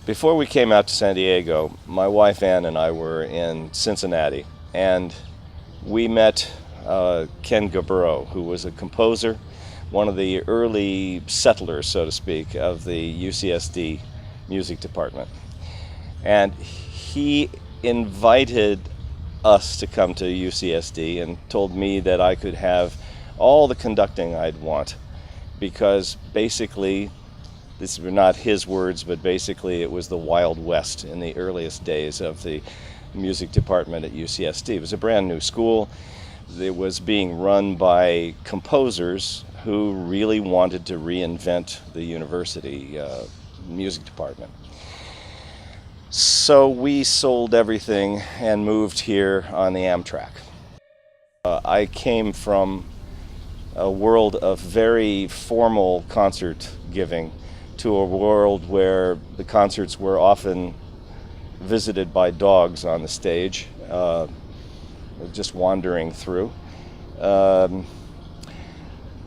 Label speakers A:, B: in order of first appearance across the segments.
A: Before we came out to San Diego, my wife Ann and I were in Cincinnati, and we met Ken Gabbro, who was a composer, one of the early settlers, so to speak, of the UCSD music department. And he invited us to come to UCSD and told me that I could have all the conducting I'd want, because basically, these were not his words, but basically it was the Wild West in the earliest days of the music department at UCSD. It was a brand new school. It was being run by composers who really wanted to reinvent the university music department. So we sold everything and moved here on the Amtrak. I came from a world of very formal concert giving to a world where the concerts were often visited by dogs on the stage, just wandering through.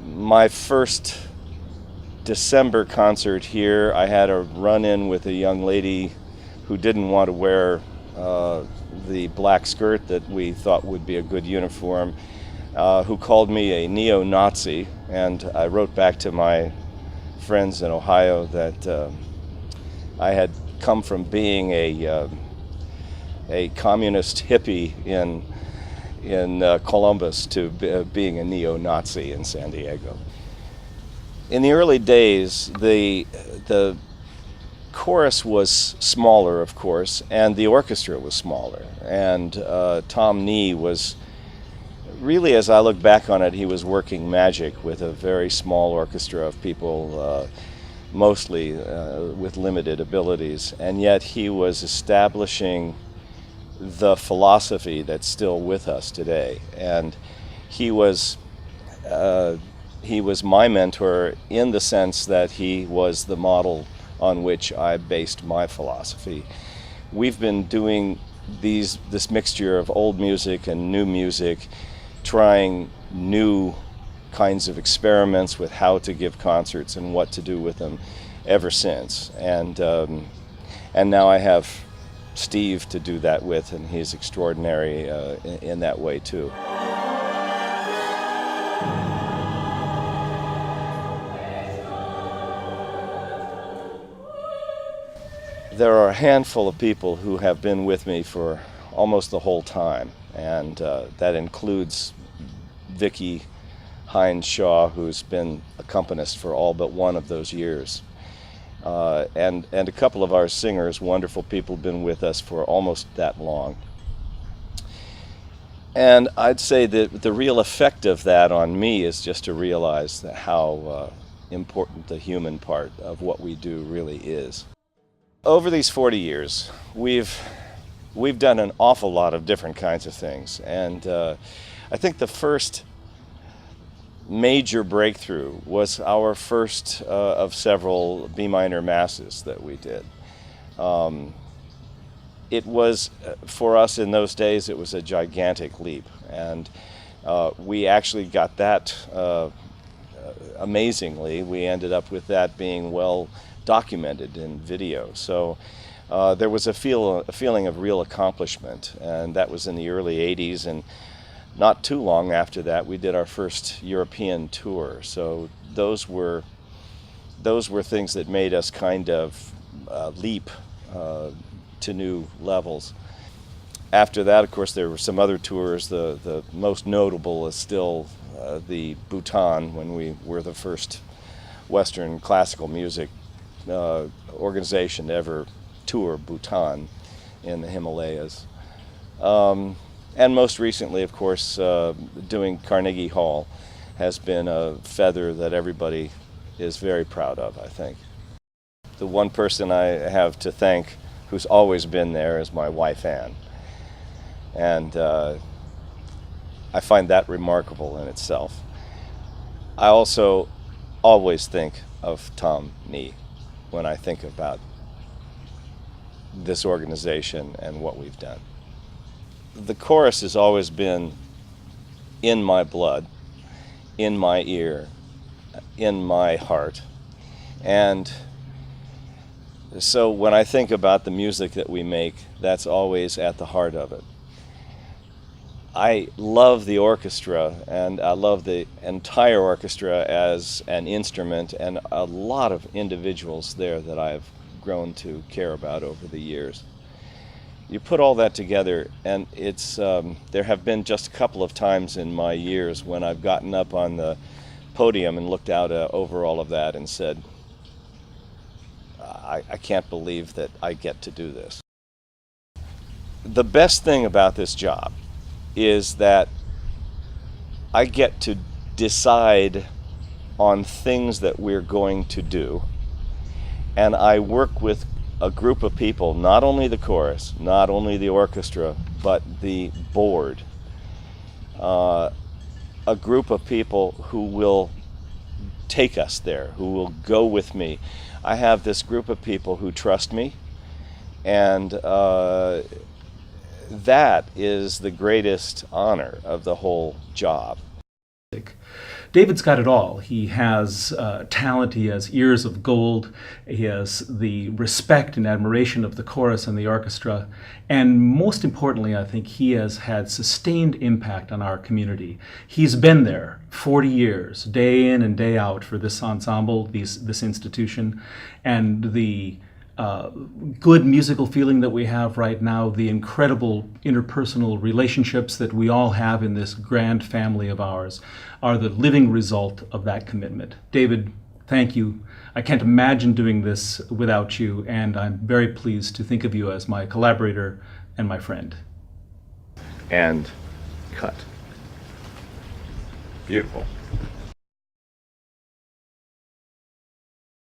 A: My first December concert here, I had a run-in with a young lady who didn't want to wear the black skirt that we thought would be a good uniform, who called me a neo-Nazi, and I wrote back to my friends in Ohio that I had come from being a communist hippie in Columbus to being a neo-Nazi in San Diego. In the early days, the chorus was smaller, of course, and the orchestra was smaller. And Tom Nee was really, as I look back on it, he was working magic with a very small orchestra of people, mostly with limited abilities, and yet he was establishing the philosophy that's still with us today. And he was my mentor in the sense that he was the model on which I based my philosophy. We've been doing this mixture of old music and new music, trying new kinds of experiments with how to give concerts and what to do with them ever since. And now I have Steve to do that with, and he's extraordinary in that way too. There are a handful of people who have been with me for almost the whole time, and that includes Vicki Hines Shaw, who's been accompanist for all but one of those years. And a couple of our singers, wonderful people, have been with us for almost that long. And I'd say that the real effect of that on me is just to realize that how important the human part of what we do really is. Over these 40 years, we've done an awful lot of different kinds of things, and I think the first major breakthrough was our first of several B minor masses that we did. It was, for us in those days, it was a gigantic leap, and we actually got that amazingly. We ended up with that being well documented in video. So there was a feeling of real accomplishment, and that was in the early 80s, and not too long after that we did our first European tour. So those were things that made us kind of leap to new levels. After that, of course, there were some other tours. The most notable is still the Bhutan, when we were the first Western classical music organization to ever tour Bhutan in the Himalayas. And most recently, of course, doing Carnegie Hall has been a feather that everybody is very proud of, I think. The one person I have to thank who's always been there is my wife, Ann. And I find that remarkable in itself. I also always think of Tom Nee when I think about this organization and what we've done. The chorus has always been in my blood, in my ear, in my heart. And So when I think about the music that we make, that's always at the heart of it. I love the orchestra, and I love the entire orchestra as an instrument, and a lot of individuals there that I've grown to care about over the years. You put all that together, and it's there have been just a couple of times in my years when I've gotten up on the podium and looked out over all of that and said, I can't believe that I get to do this. The best thing about this job is that I get to decide on things that we're going to do, and I work with a group of people, not only the chorus, not only the orchestra, but the board, a group of people who will take us there, who will go with me. I have this group of people who trust me, and that is the greatest honor of the whole job.
B: David's got it all. He has talent, he has ears of gold, he has the respect and admiration of the chorus and the orchestra, and most importantly, I think he has had sustained impact on our community. He's been there 40 years, day in and day out, for this ensemble, this institution, and the good musical feeling that we have right now, the incredible interpersonal relationships that we all have in this grand family of ours, are the living result of that commitment. David, thank you. I can't imagine doing this without you, and I'm very pleased to think of you as my collaborator and my friend.
A: And cut.
C: Beautiful.